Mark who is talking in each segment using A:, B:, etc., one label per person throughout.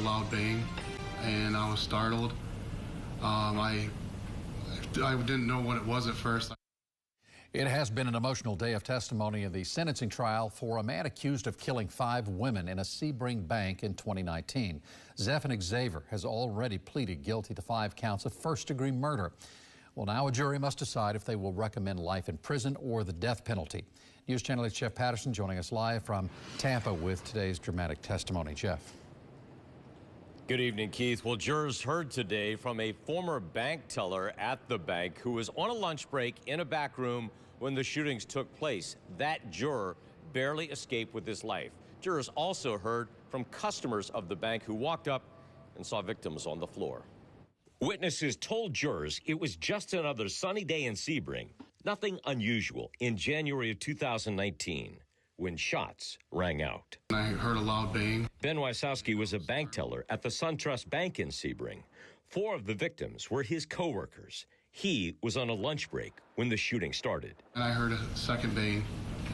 A: loud bang, and I was startled. I didn't know what it was at first.
B: It has been an emotional day of testimony in the sentencing trial for a man accused of killing 5 women in a Sebring bank in 2019. Zephan Xavier has already pleaded guilty to 5 counts of first-degree murder. Well, now a jury must decide if they will recommend life in prison or the death penalty. News Channel 8's Jeff Patterson joining us live from Tampa with today's dramatic testimony. Jeff.
C: Good evening, Keith. Well, jurors heard today from a former bank teller at the bank who was on a lunch break in a back room when the shootings took place. That juror barely escaped with his life. Jurors also heard from customers of the bank who walked up and saw victims on the floor. Witnesses told jurors it was just another sunny day in Sebring. Nothing unusual in January of 2019 when shots rang out.
A: I heard a loud bang.
C: Ben Wysowski was a bank teller at the SunTrust Bank in Sebring. 4 of the victims were his coworkers. He was on a lunch break when the shooting started.
A: And I heard a second bang,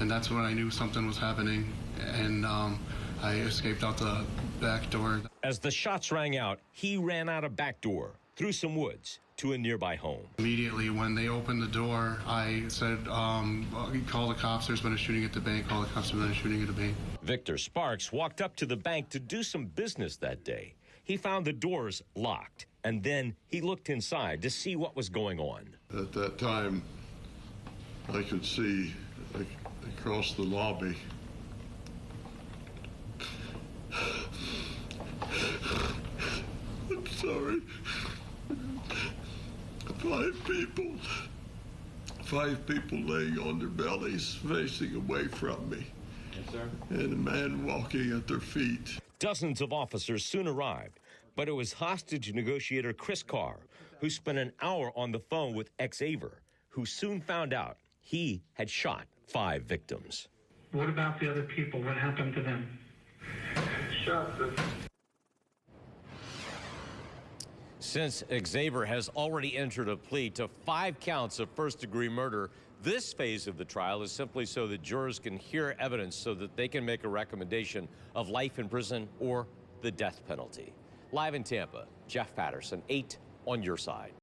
A: and that's when I knew something was happening, and I escaped out the back door.
C: As the shots rang out, he ran out a back door, through some woods, to a nearby home.
A: Immediately when they opened the door, I said, call the cops, there's been a shooting at the bank, call the cops, there's been a shooting at the bank.
C: Victor Sparks walked up to the bank to do some business that day. He found the doors locked, and then he looked inside to see what was going on.
D: At that time, I could see across the lobby I'm sorry. 5 people laying on their bellies, facing away from me. Yes, sir. And a man walking at their feet.
C: Dozens of officers soon arrived, but it was hostage negotiator Chris Carr who spent an hour on the phone with Xavier, who soon found out he had shot 5 victims.
E: What about the other people? What happened to them?
F: Shot them.
C: Since Xavier has already entered a plea to 5 counts of first-degree murder, this phase of the trial is simply so that jurors can hear evidence so that they can make a recommendation of life in prison or the death penalty. Live in Tampa, Jeff Patterson, 8 on your side.